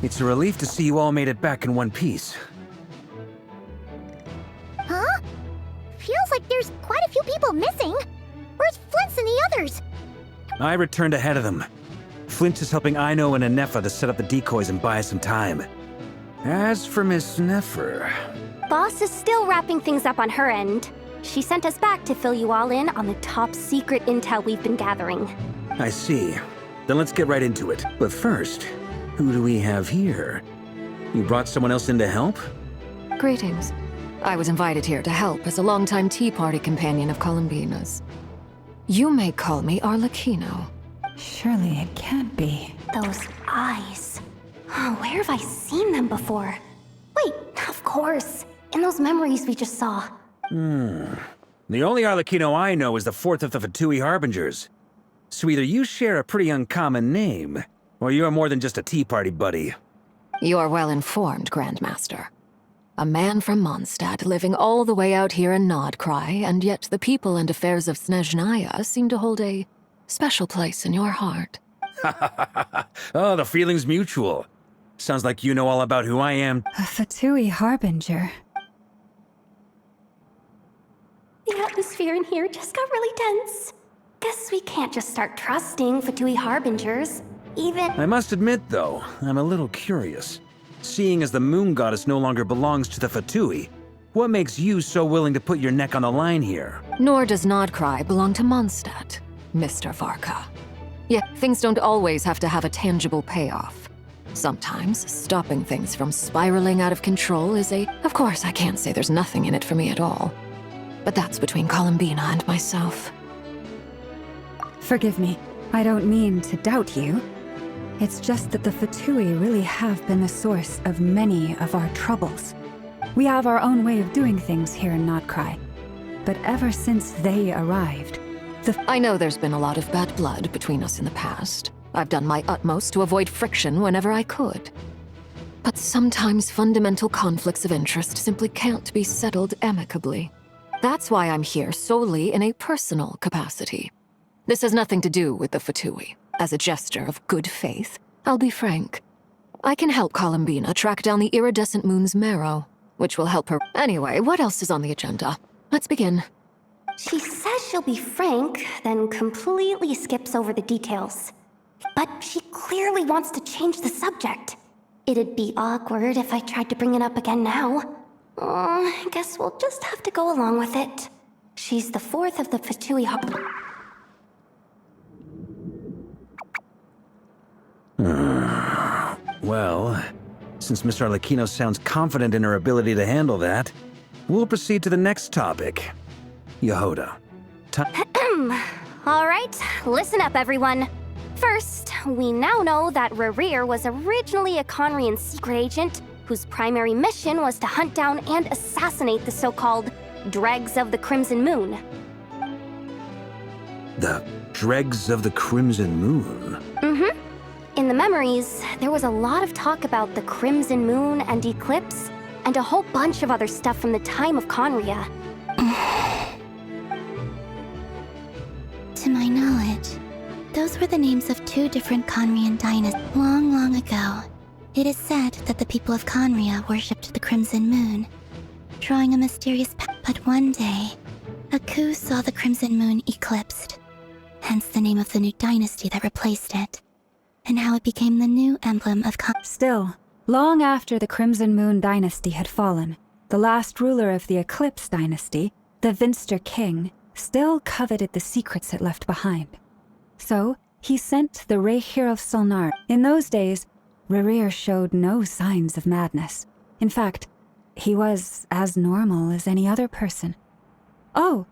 It's a relief to see you all made it back in one piece. Huh? Feels like there's quite a few people missing. Where's Flint's and the others? I returned ahead of them. Flint is helping Aino and Anefa to set up the decoys and buy us some time. As for Miss Nefer... Boss is still wrapping things up on her end. She sent us back to fill you all in on the top secret intel we've been gathering. I see. Then let's get right into it. But first, who do we have here? You brought someone else in to help? Greetings. I was invited here to help as a longtime Tea Party companion of Columbina's. You may call me Arlecchino. Surely it can't be. Those eyes. Oh, where have I seen them before? Wait, of course. In those memories we just saw. The only Arlecchino I know is the fourth of the Fatui Harbingers. So either you share a pretty uncommon name, or you're more than just a Tea Party buddy. You are well informed, Grandmaster. A man from Mondstadt living all the way out here in Nod-Krai, and yet the people and affairs of Snezhnaya seem to hold a special place in your heart. Oh, the feeling's mutual. Sounds like you know all about who I am. A Fatui Harbinger. The atmosphere in here just got really tense. Guess we can't just start trusting Fatui Harbingers. Even... I must admit, though, I'm a little curious. Seeing as the moon goddess no longer belongs to the Fatui, what makes you so willing to put your neck on the line here? Nor does Nod-Krai belong to Mondstadt, Mr. Varka. Yet things don't always have to have a tangible payoff. Sometimes, stopping things from spiraling out of control is a... Of course, I can't say there's nothing in it for me at all. But that's between Columbina and myself. Forgive me. I don't mean to doubt you. It's just that the Fatui really have been the source of many of our troubles. We have our own way of doing things here in Nod-Krai. But ever since they arrived, I know there's been a lot of bad blood between us in the past. I've done my utmost to avoid friction whenever I could. But sometimes fundamental conflicts of interest simply can't be settled amicably. That's why I'm here solely in a personal capacity. This has nothing to do with the Fatui. As a gesture of good faith, I'll be frank. I can help Columbina track down the iridescent moon's marrow, which will help her. Anyway, what else is on the agenda? Let's begin. she says she'll be frank, then completely skips over the details. But she clearly wants to change the subject. It'd be awkward if I tried to bring it up again now. I guess we'll just have to go along with it. She's the fourth of the Fatui Well, since Miss Arlecchino sounds confident in her ability to handle that, we'll proceed to the next topic. Yehoda. All right, listen up, everyone. First, we now know that Rerir was originally a Conrian secret agent whose primary mission was to hunt down and assassinate the so-called Dregs of the Crimson Moon. The Dregs of the Crimson Moon? Mm-hmm. In the memories, there was a lot of talk about the Crimson Moon and Eclipse, and a whole bunch of other stuff from the time of Conria. To my knowledge, those were the names of two different Conrian dynasties long, long ago. It is said that the people of Conria worshipped the Crimson Moon, drawing a mysterious path. But one day, a coup saw the Crimson Moon eclipsed, hence the name of the new dynasty that replaced it, and how it became the new emblem of Still, long after the Crimson Moon dynasty had fallen, the last ruler of the Eclipse dynasty, the Vinster King, still coveted the secrets it left behind. So, he sent the Rerir of Solnar. In those days, Rerir showed no signs of madness. In fact, he was as normal as any other person. Oh,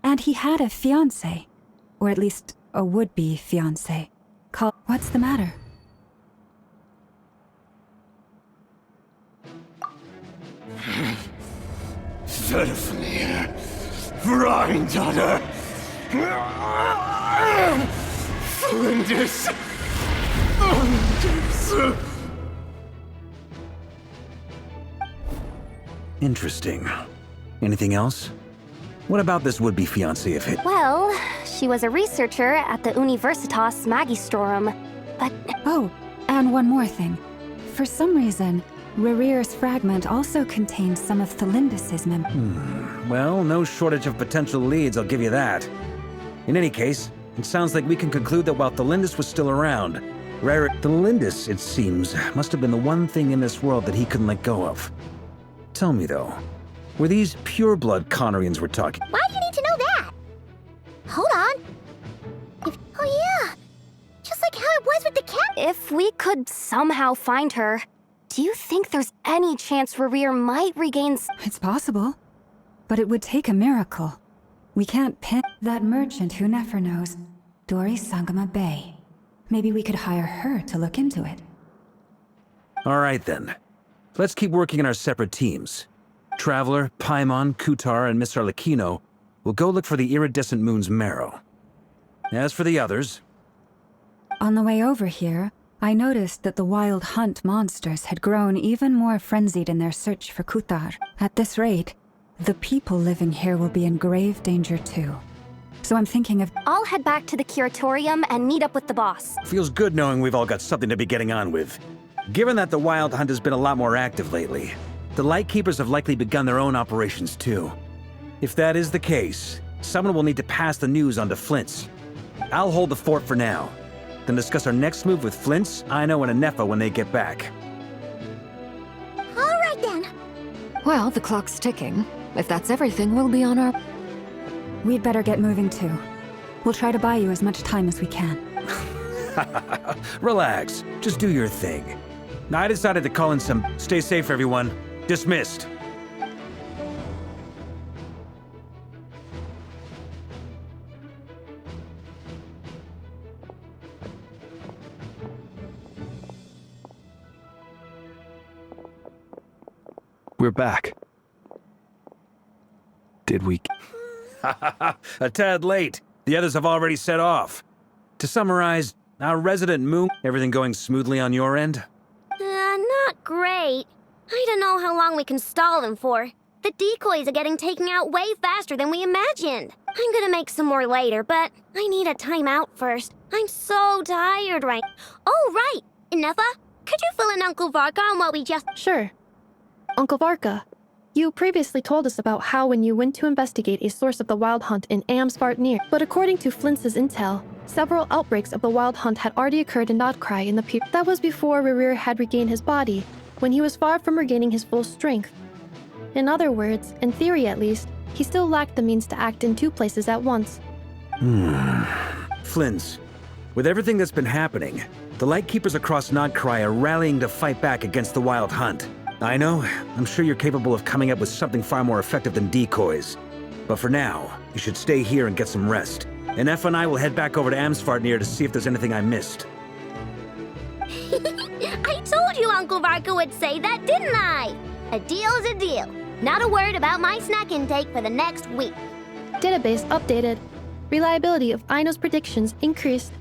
and he had a fiancé, or at least a would-be fiancé. What's the matter? Zerfnir, Vrindaughter, Flinders. Interesting. Anything else? What about this would-be fiancé of his? Well, she was a researcher at the Universitas Magistrorum, but... Oh, and one more thing. for some reason, Rerear's fragment also contains some of Thelindis' Well, no shortage of potential leads, I'll give you that. In any case, it sounds like we can conclude that while Thelindis was still around, Thelindis, it seems, must have been the one thing in this world that he couldn't let go of. Tell me, though, were these pure-blood Conorians we're talking? Why do you need to know that? Hold on. Oh yeah, just like how it was with the cat. If we could somehow find her, do you think there's any chance Rerear might regain It's possible, but it would take a miracle. We can't pin that merchant who never knows, Dori Sangama Bay. Maybe we could hire her to look into it. All right, then. Let's keep working in our separate teams. Traveler, Paimon, Kutar, and Miss Arlecchino will go look for the iridescent moon's marrow. As for the others... On the way over here, I noticed that the Wild Hunt monsters had grown even more frenzied in their search for Kutar. At this rate, the people living here will be in grave danger too. So I'm thinking of... I'll head back to the curatorium and meet up with the boss. Feels good knowing we've all got something to be getting on with. Given that the Wild Hunt has been a lot more active lately, the Lightkeepers have likely begun their own operations too. If that is the case, someone will need to pass the news on to Flint's. I'll hold the fort for now, then discuss our next move with Flint's, Aino, and Anefa when they get back. All right then. Well, the clock's ticking. If that's everything, we'll be on our... We'd better get moving too. We'll try to buy you as much time as we can. Relax, just do your thing. I decided to call in some... Stay safe, everyone. Dismissed. We're back. Did we... A tad late. The others have already set off. To summarize, our resident Moon, everything going smoothly on your end? Not great. I don't know how long we can stall them for. The decoys are getting taken out way faster than we imagined. I'm gonna make some more later, but I need a timeout first. I'm so tired right... Oh, right! Anefa, could you fill in Uncle Varka on what we just... Sure. Uncle Varka, you previously told us about how when you went to investigate a source of the Wild Hunt in Amsfart Near, but according to Flint's intel, several outbreaks of the Wild Hunt had already occurred in Nod-Krai in the period. That was before Rerear had regained his body, when he was far from regaining his full strength. In other words, in theory at least, he still lacked the means to act in two places at once. Flint's, with everything that's been happening, the Lightkeepers across Nod-Krai are rallying to fight back against the Wild Hunt. I know, I'm sure you're capable of coming up with something far more effective than decoys. But for now, you should stay here and get some rest. And F and I will head back over to Amsfart Near to see if there's anything I missed. I told you Uncle Varka would say that, didn't I? A deal's a deal. Not a word about my snack intake for the next week. Database updated. Reliability of Aino's predictions increased.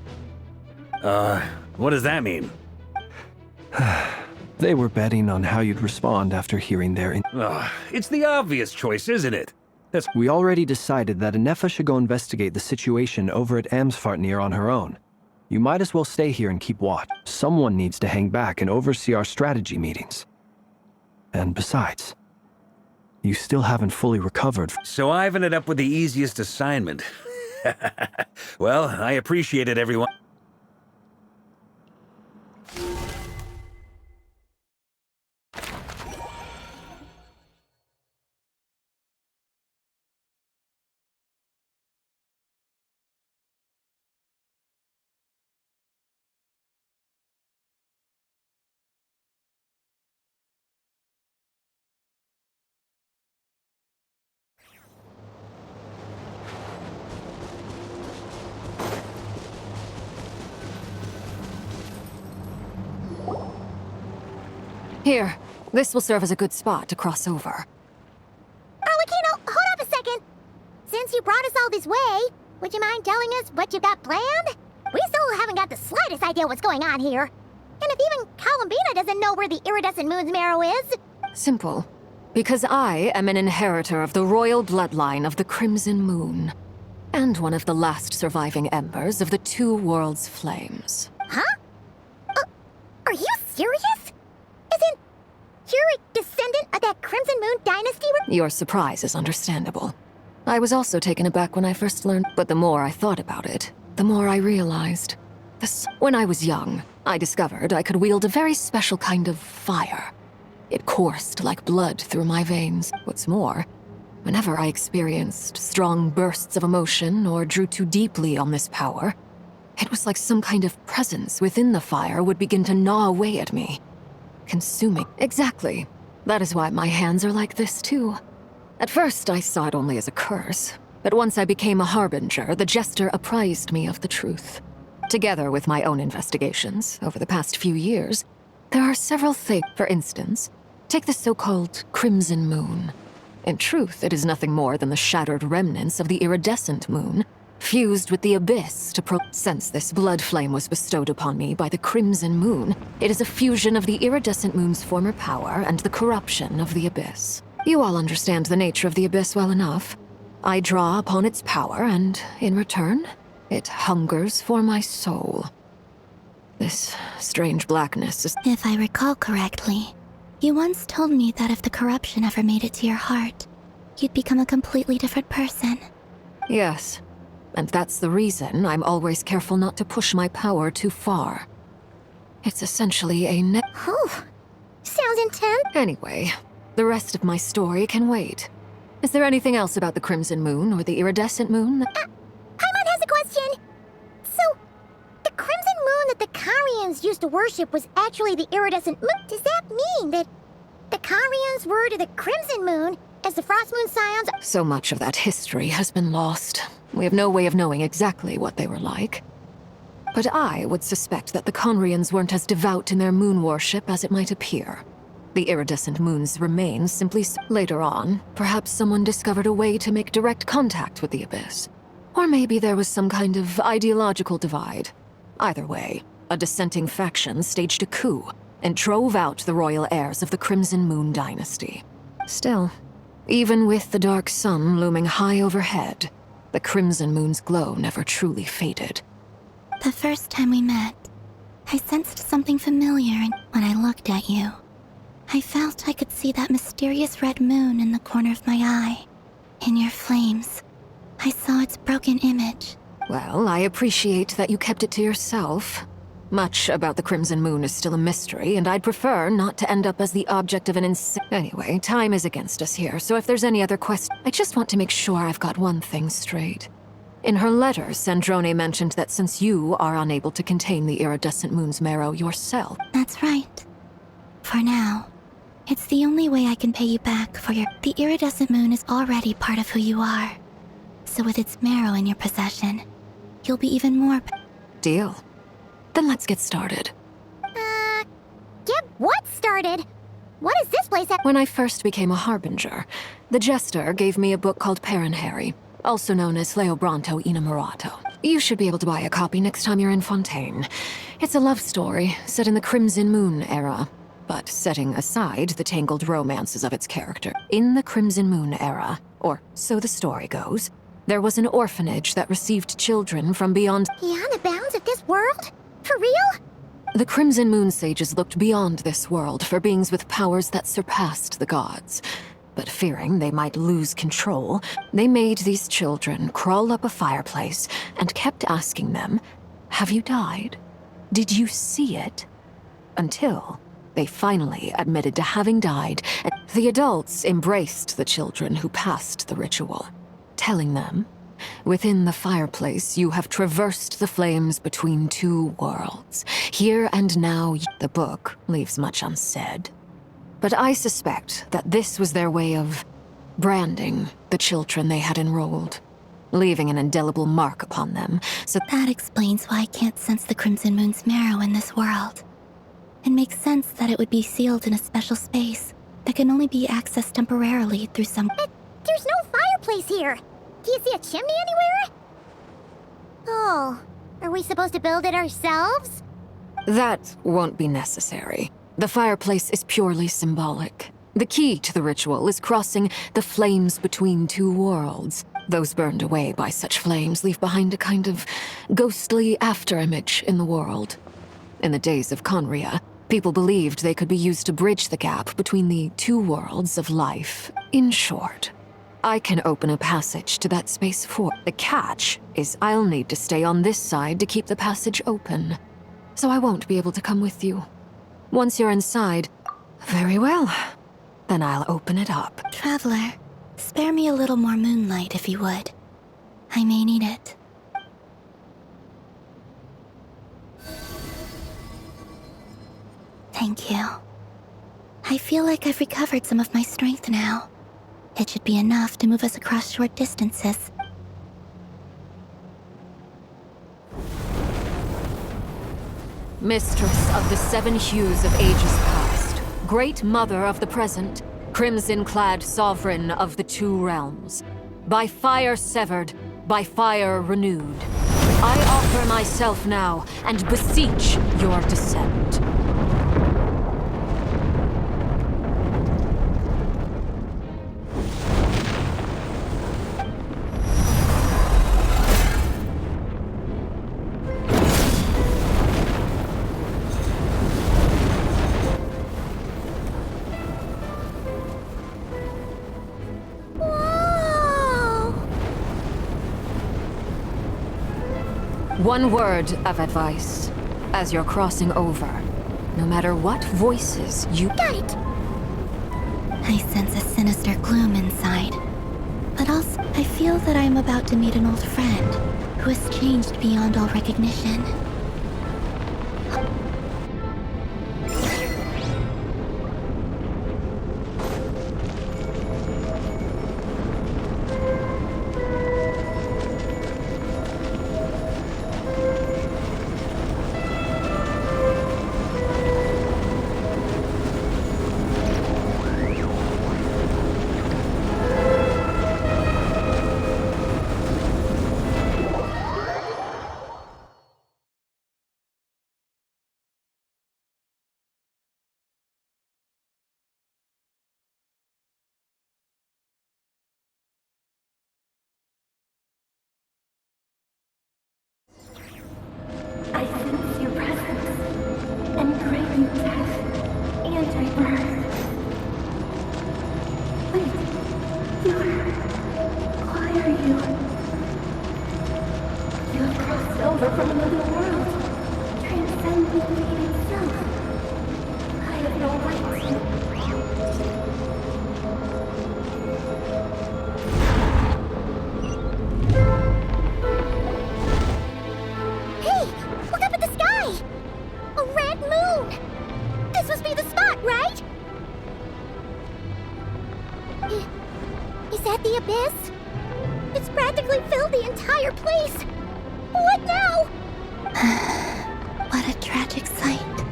What does that mean? They were betting on how you'd respond after hearing their... It's the obvious choice, isn't it? We already decided that Anefa should go investigate the situation over at Amsfartnir on her own. You might as well stay here and keep watch. Someone needs to hang back and oversee our strategy meetings. And besides, you still haven't fully recovered. So I've ended up with the easiest assignment. Well, I appreciate it, everyone. Here, this will serve as a good spot to cross over. Arlecchino, hold up a second. Since you brought us all this way, would you mind telling us what you've got planned? We still haven't got the slightest idea what's going on here. And if even Columbina doesn't know where the iridescent moon's marrow is... Simple. Because I am an inheritor of the royal bloodline of the Crimson Moon. And one of the last surviving embers of the Two Worlds' flames. Huh? Are you serious? You're a descendant of that Crimson Moon dynasty? Your surprise is understandable. I was also taken aback when I first learned, but the more I thought about it, the more I realized. When I was young, I discovered I could wield a very special kind of fire. It coursed like blood through my veins. What's more, whenever I experienced strong bursts of emotion or drew too deeply on this power, it was like some kind of presence within the fire would begin to gnaw away at me, consuming. Exactly. That is why my hands are like this too. At first, I saw it only as a curse, but once I became a harbinger, the jester apprised me of the truth. Together with my own investigations over the past few years, there are several things. For instance, take the so-called Crimson Moon. In truth, it is nothing more than the shattered remnants of the iridescent moon, fused with the abyss to Since this blood flame was bestowed upon me by the Crimson Moon, it is a fusion of the iridescent moon's former power and the corruption of the abyss. You all understand the nature of the abyss well enough. I draw upon its power, and in return, it hungers for my soul. This strange blackness is— If I recall correctly, you once told me that if the corruption ever made it to your heart, you'd become a completely different person. Yes, and that's the reason I'm always careful not to push my power too far. It's essentially a Whew. Sounds intense. Anyway, the rest of my story can wait. Is there anything else about the Crimson Moon or the iridescent moon that— Paimon has a question. So, the Crimson Moon that the Karians used to worship was actually the iridescent moon. Does that mean that the Karians were to the Crimson Moon as the Frost Moon Scions? So much of that history has been lost. We have no way of knowing exactly what they were like. But I would suspect that the Conrians weren't as devout in their moon worship as it might appear. The iridescent moon's remains simply— Later on, perhaps someone discovered a way to make direct contact with the abyss. Or maybe there was some kind of ideological divide. Either way, a dissenting faction staged a coup and drove out the royal heirs of the Crimson Moon dynasty. Still, even with the dark sun looming high overhead, the Crimson Moon's glow never truly faded. The first time we met, I sensed something familiar, and when I looked at you, I felt I could see that mysterious red moon in the corner of my eye. In your flames, I saw its broken image. Well, I appreciate that you kept it to yourself. Much about the Crimson Moon is still a mystery, and I'd prefer not to end up as the object of an Anyway, time is against us here, so if there's any other I just want to make sure I've got one thing straight. In her letter, Sandrone mentioned that since you are unable to contain the iridescent moon's marrow yourself— That's right. For now, it's the only way I can pay you back for your— The iridescent moon is already part of who you are. So with its marrow in your possession, you'll be even more— Deal. Then let's get started. Get what started? What is this place at? When I first became a harbinger, the jester gave me a book called Harry, also known as Leobranto Inamorato. You should be able to buy a copy next time you're in Fontaine. It's a love story set in the Crimson Moon era, but setting aside the tangled romances of its character. In the Crimson Moon era, or so the story goes, there was an orphanage that received children from beyond— Beyond the bounds of this world? For real? The Crimson Moon sages looked beyond this world for beings with powers that surpassed the gods. But fearing they might lose control, they made these children crawl up a fireplace and kept asking them, "Have you died? Did you see it?" Until they finally admitted to having died, and the adults embraced the children who passed the ritual, telling them, "Within the fireplace, you have traversed the flames between two worlds. Here and now." The book leaves much unsaid. But I suspect that this was their way of branding the children they had enrolled, leaving an indelible mark upon them, so— That explains why I can't sense the Crimson Moon's marrow in this world. It makes sense that it would be sealed in a special space that can only be accessed temporarily through some— There's no fireplace here. Do you see a chimney anywhere? Oh, are we supposed to build it ourselves? That won't be necessary. The fireplace is purely symbolic. The key to the ritual is crossing the flames between two worlds. Those burned away by such flames leave behind a kind of ghostly afterimage in the world. In the days of Conria, People believed they could be used to bridge the gap between the two worlds of life. In short, I can open a passage to that space for. The catch is I'll need to stay on this side to keep the passage open. So I won't be able to come with you. Once you're inside, very well. Then I'll open it up. Traveler, spare me a little more moonlight if you would. I may need it. Thank you. I feel like I've recovered some of my strength now. It should be enough to move us across short distances. Mistress of the seven hues of ages past, great mother of the present, crimson-clad sovereign of the two realms, by fire severed, by fire renewed, I offer myself now and beseech your descent. One word of advice. As you're crossing over, no matter what voices you— Got it! I sense a sinister gloom inside. But also, I feel that I am about to meet an old friend who has changed beyond all recognition. I sense your presence and great new death and rebirth. Wait, why are you? You have crossed over from another world, transcending fate itself. I have no right to. Is that the abyss? It's practically filled the entire place. What now? What a tragic sight.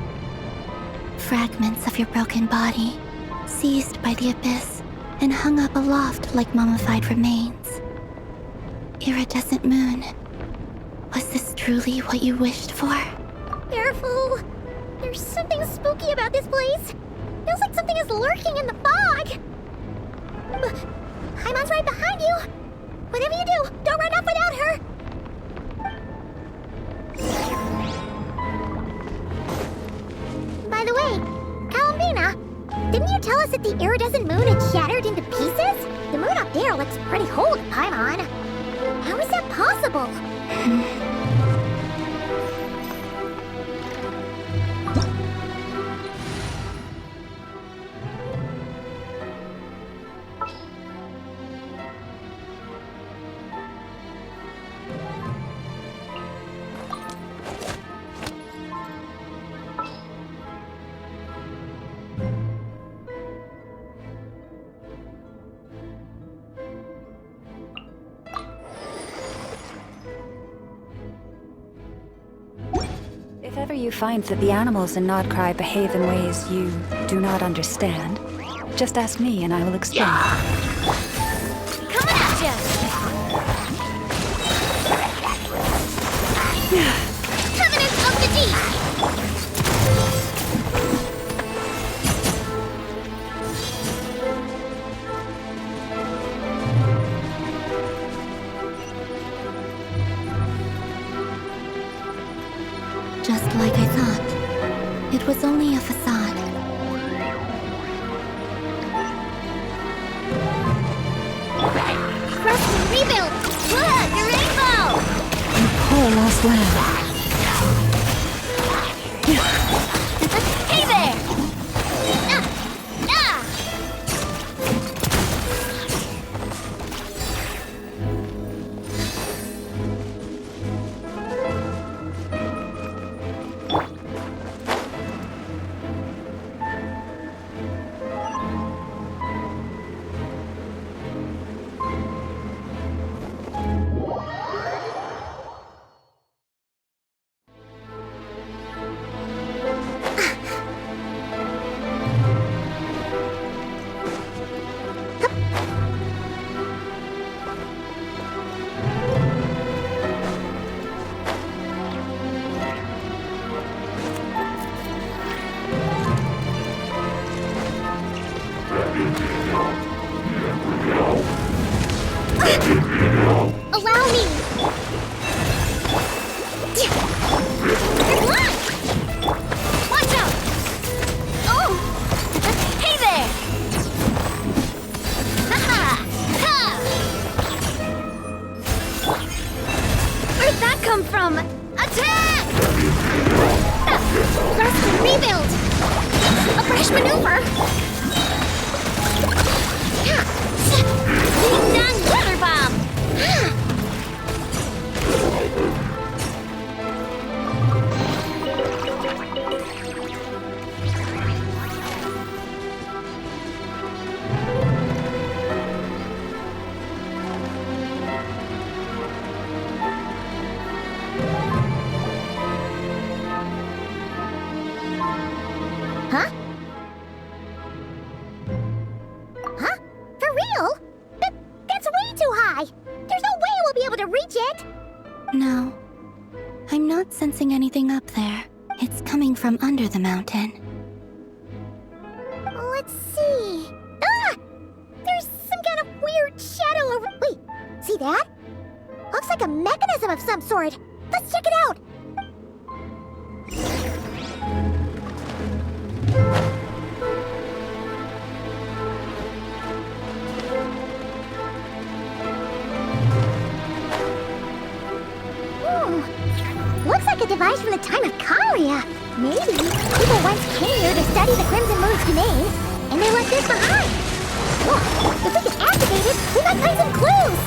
Fragments of your broken body, seized by the abyss and hung up aloft like mummified remains. Iridescent moon, was this truly what you wished for? Careful. There's something spooky about this place. Feels like something is lurking in the fog. Paimon's right behind you. Whatever you do, don't run off without her. By the way, Columbina, didn't you tell us that the iridescent moon had shattered into pieces? The moon up there looks pretty whole to Paimon. How is that possible? If ever you find that the animals in Nod-Krai behave in ways you do not understand, just ask me and I will explain. Coming at ya! Covenant of the Deep! Just like I thought. It was only a facade. Rest and rebuild! Look, a rainbow! Poor lost land. Hey there! Ah! Allow me! Good luck! Watch out! Oh! Hey there! Ha! Where'd that come from? Attack! Rest and rebuild! A fresh maneuver! Ding dong water bomb! Huh? Huh? For real? That's way too high! There's no way we'll be able to reach it! No. I'm not sensing anything up there. It's coming from under the mountain. Let's see... Ah! There's some kind of weird shadow over... Wait, see that? Looks like a mechanism of some sort. Let's check it out! Looks like a device from the time of Kalia. Maybe people once came here to study the Crimson Moon's domain, and they left this behind. Look, if we can activate it, we might find some clues.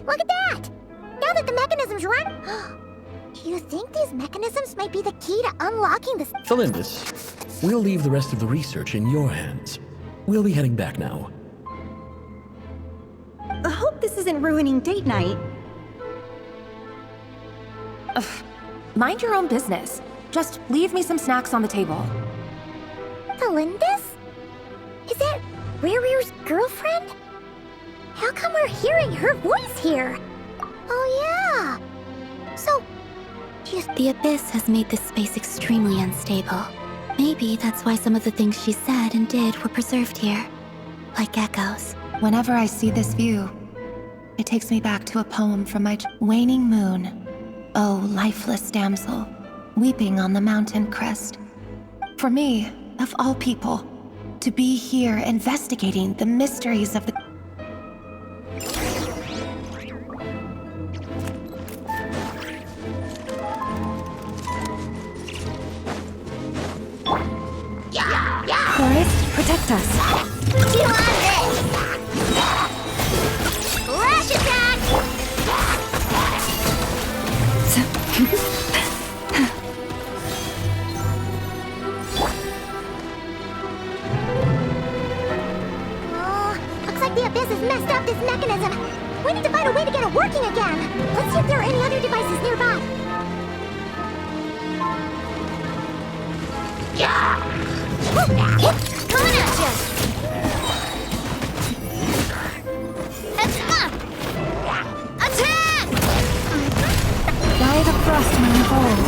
Look at that! Now that the mechanism's run... Do you think these mechanisms might be the key to unlocking this... Felindus, we'll leave the rest of the research in your hands. We'll be heading back now. I hope this isn't ruining date night. Ugh. Mind your own business. Just leave me some snacks on the table. Felindus? Is that Rear's girlfriend? How come we're hearing her voice here? Oh yeah! So, The Abyss has made this space extremely unstable. Maybe that's why some of the things she said and did were preserved here. Like echoes. Whenever I see this view, it takes me back to a poem from my waning moon. Oh, lifeless damsel, weeping on the mountain crest. For me, of all people, to be here investigating the mysteries of the... Forest, protect us. you want this? Flash attack! Looks like the Abyss has messed up this mechanism. We need to find a way to get it working again. Let's see if there are any other devices nearby. Coming at you! Attack! By the frost moon of old.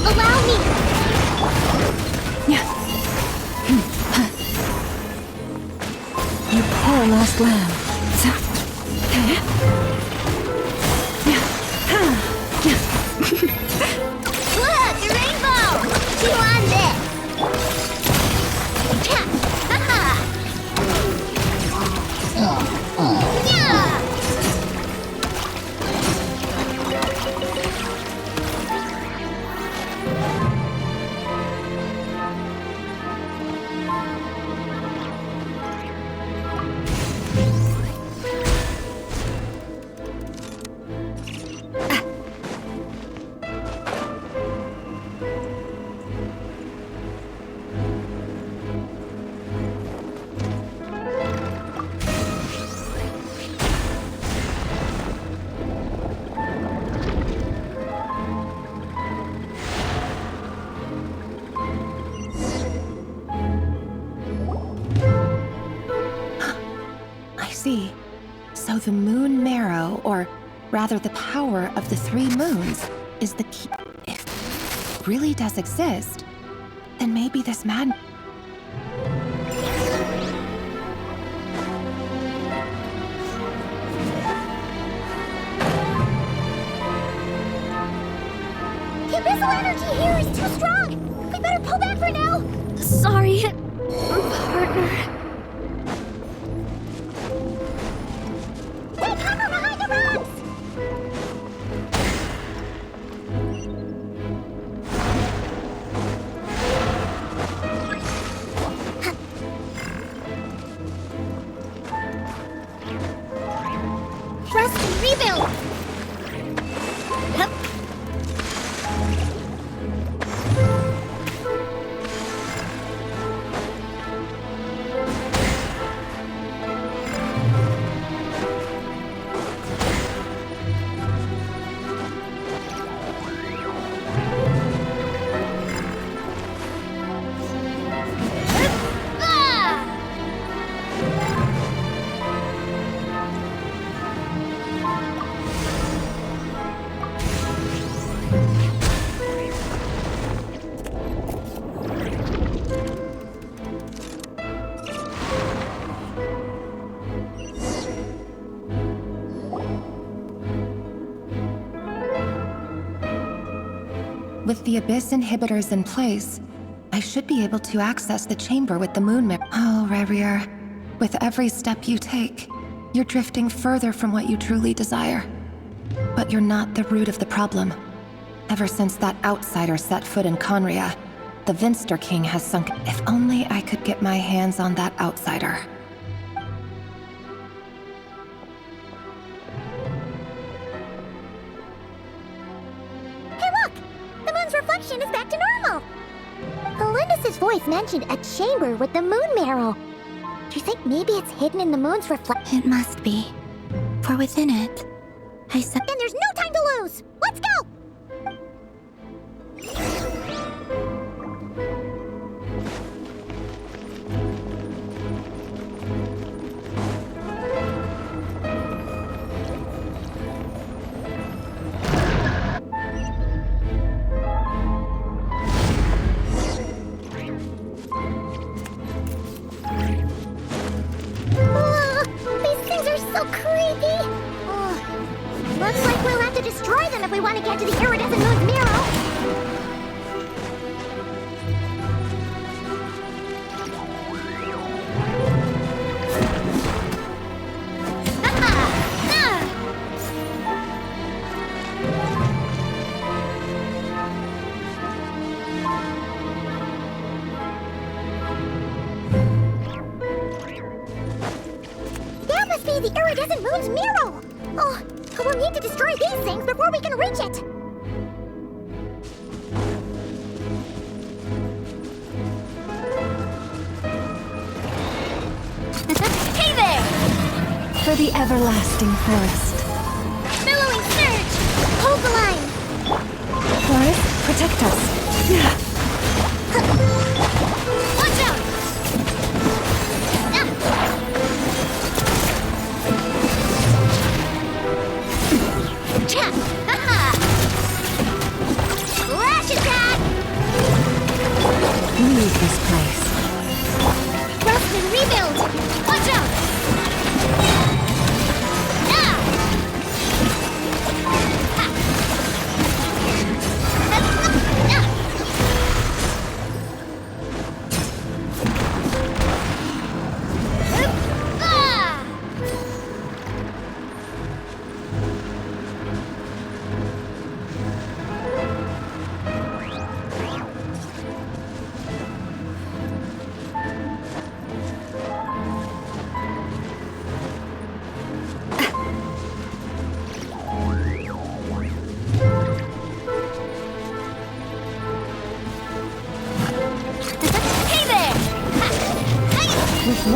Allow me! You poor lost lamb. Look, a rainbow! Chew on this! Ha-ha! Yeah! So the moon marrow, or rather the power of the 3 moons, is the key. If it really does exist, then maybe this mad... The abyssal energy here is too strong! We better pull back for now! Sorry, partner. Hey, cover behind the rocks! Rest and rebuild! Hup. With the Abyss inhibitors in place, I should be able to access the chamber with the moon mirror. Oh, Rarier, with every step you take, you're drifting further from what you truly desire. But you're not the root of the problem. Ever since that outsider set foot in Conria, the Vinster King has sunk. If only I could get my hands on that outsider. Reflection is back to normal. Elendis' voice mentioned a chamber with the moon marrow. Do you think maybe it's hidden in the moon's reflection? It must be. For within it, Then there's no time to lose! Let's go! Looks like we'll have to destroy them if we want to get to the iridescent moon's marrow. That must be the iridescent moon's marrow! Oh, we'll need to destroy these things before we can reach it! Hey there! For the everlasting forest. Billowing surge! Hold the line! Forest, protect us. Watch out!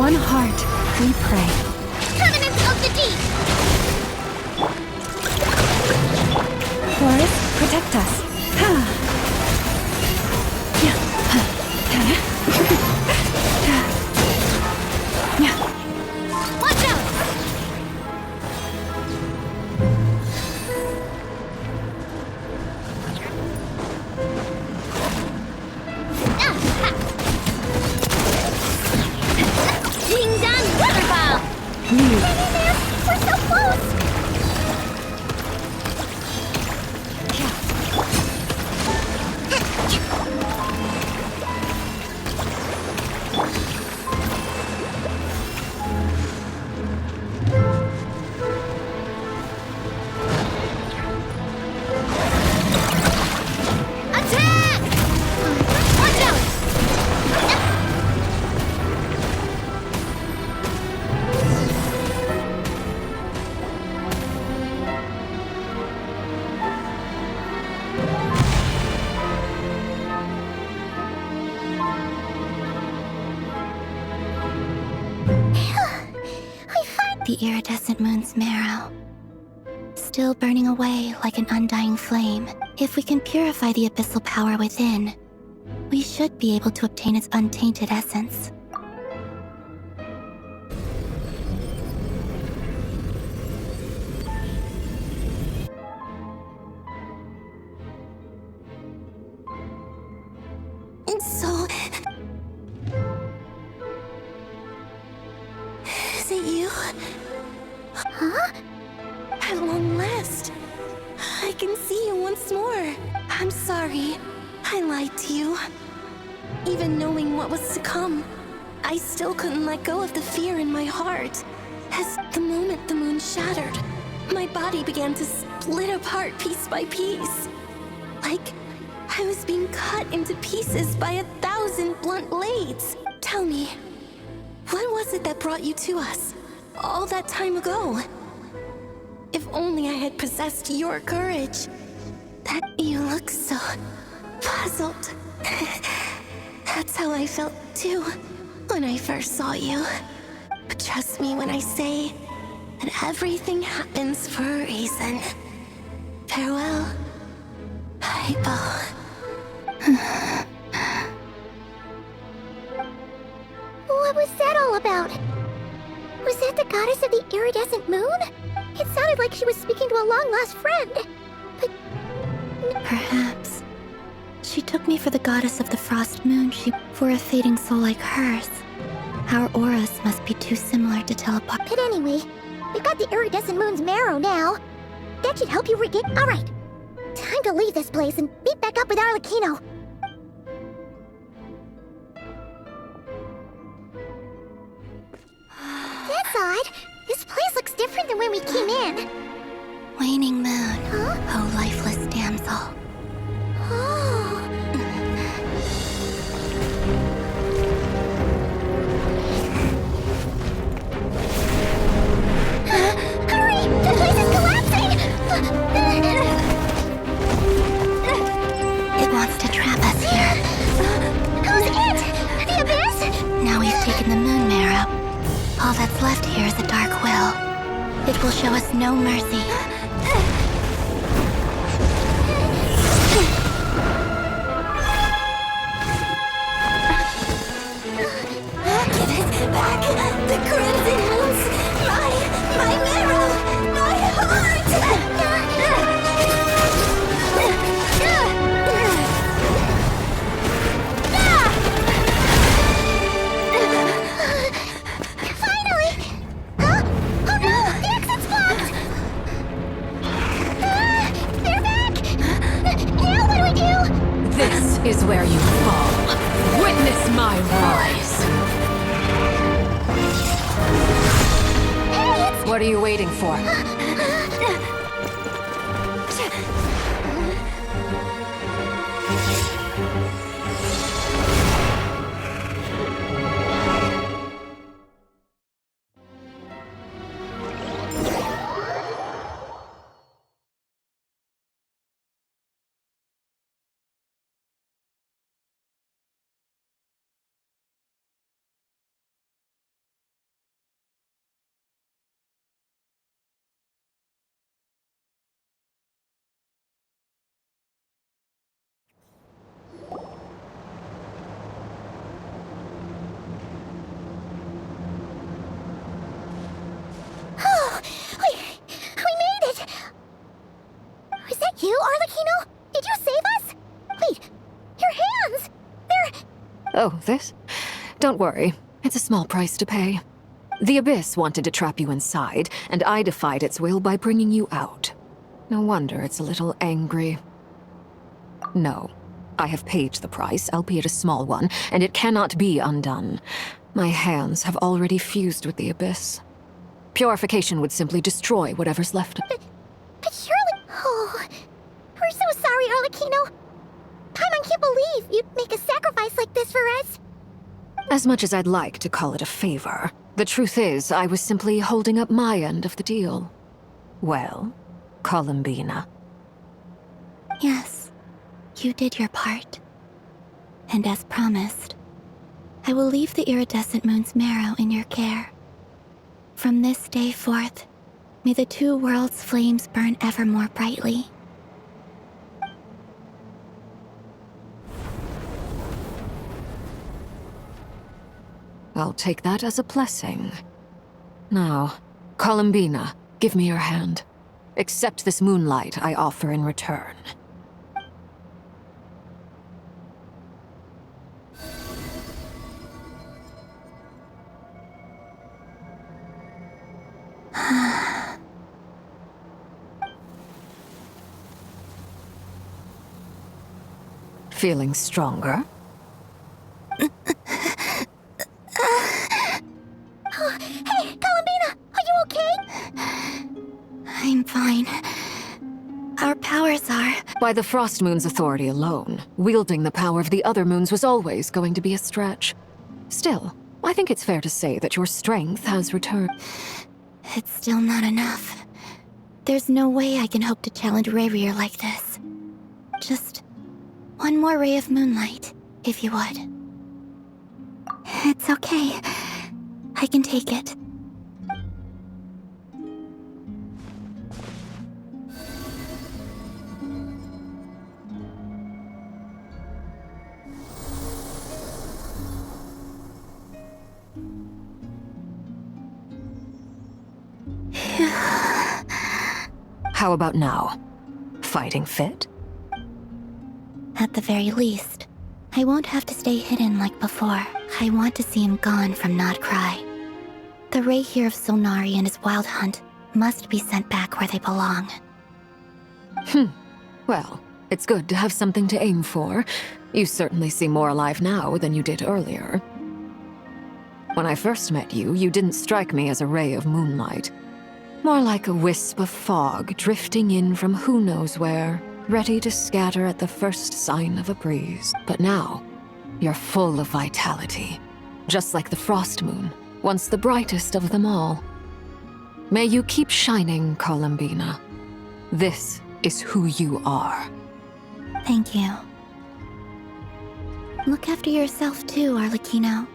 one heart, we pray. Covenant of the Deep! Horus, protect us. Watch out! Ding dong, weather ball! Lead. We're so close! Attack! Watch out! The iridescent moon's marrow, still burning away like an undying flame. If we can purify the abyssal power within, we should be able to obtain its untainted essence. And so... Is it you? Huh? At long last, I can see you once more. I'm sorry. I lied to you. Even knowing what was to come, I still couldn't let go of the fear in my heart. As the moment the moon shattered, my body began to split apart piece by piece. Like I was being cut into pieces by 1,000 blunt blades. Tell me, what was it that brought you to us all that time ago? If only I had possessed your courage. That you look so puzzled. That's how I felt too when I first saw you. But trust me when I say that everything happens for a reason. Farewell, Hypo. What was that all about? Was that the goddess of the iridescent moon? It sounded like she was speaking to a long-lost friend. But... Perhaps. She took me for the goddess of the frost moon. For a fading soul like hers, our auras must be too similar to tell apart. But anyway, we've got the iridescent moon's marrow now. That should help you regain... Alright. Time to leave this place and meet back up with Arlecchino. That's odd. This place looks different than when we came in. Waning moon. Huh? Oh, lifeless damsel. Oh. Hurry! The place is collapsing! It wants to trap us here. Who's it? The abyss? Now we've taken the moon marrow. All that's left here is a dark will. It will show us no mercy. Give it back! The crimson moons! My marrow! My heart! This is where you fall. Witness my rise. What are you waiting for? Oh, this? Don't worry. It's a small price to pay. The Abyss wanted to trap you inside, and I defied its will by bringing you out. No wonder it's a little angry. No. I have paid the price, albeit a small one, and it cannot be undone. My hands have already fused with the Abyss. Purification would simply destroy whatever's left. But surely... Oh, we're so sorry, Arlecchino. Paimon can't believe you'd make a sacrifice like this for us. As much as I'd like to call it a favor, the truth is I was simply holding up my end of the deal. Well, Columbina. Yes, you did your part. And as promised, I will leave the iridescent moon's marrow in your care. From this day forth, may the two worlds' flames burn ever more brightly. I'll take that as a blessing. Now, Columbina, give me your hand. Accept this moonlight I offer in return. Feeling stronger? Hey, Columbina, are you okay? I'm fine. Our powers are... By the Frost Moon's authority alone, wielding the power of the other moons was always going to be a stretch. Still, I think it's fair to say that your strength has returned. It's still not enough. There's no way I can hope to challenge Rayrier like this. Just one more ray of moonlight, if you would. It's okay. I can take it. How about now? Fighting fit? At the very least, I won't have to stay hidden like before. I want to see him gone from Nod-Krai. The ray here of Solnari and his wild hunt must be sent back where they belong. Well, it's good to have something to aim for. You certainly seem more alive now than you did earlier. When I first met you, you didn't strike me as a ray of moonlight. More like a wisp of fog drifting in from who knows where, ready to scatter at the first sign of a breeze. But now, you're full of vitality, just like the Frost Moon, once the brightest of them all. May you keep shining, Columbina. This is who you are. Thank you. Look after yourself too, Arlecchino.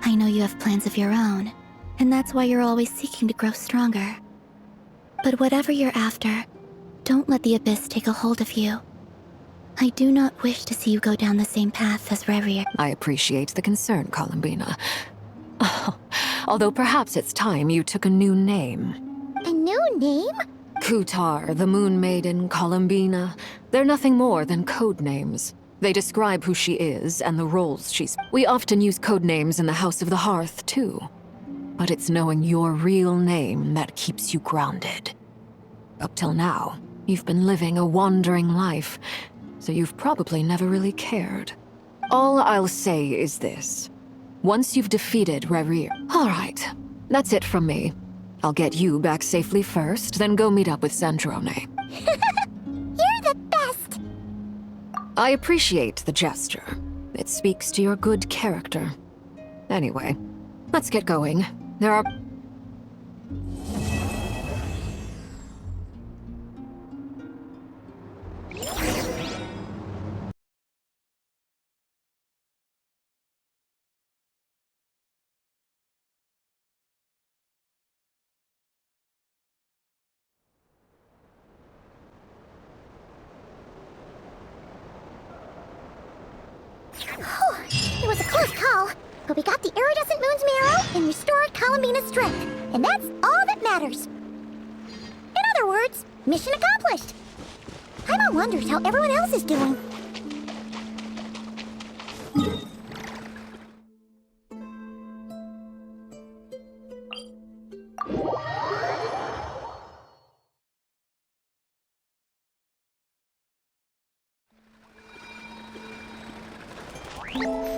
I know you have plans of your own, and that's why you're always seeking to grow stronger. But whatever you're after, don't let the Abyss take a hold of you. I do not wish to see you go down the same path as Rayrier. I appreciate the concern, Columbina. Although perhaps it's time you took a new name. A new name? Kutar, the Moon Maiden, Columbina. They're nothing more than code names. They describe who she is and the roles she's... We often use code names in the House of the Hearth, too. But it's knowing your real name that keeps you grounded. Up till now, you've been living a wandering life, so you've probably never really cared. All I'll say is this. Once you've defeated Rayrier... All right, that's it from me. I'll get you back safely first, then go meet up with Sandrone. You're the best! I appreciate the gesture. It speaks to your good character. Anyway, let's get going. There are... It was a close call, but we got the iridescent moon's marrow and restored Columbina's strength, and that's all that matters. In other words, mission accomplished. Paimon wonders how everyone else is doing. Huh?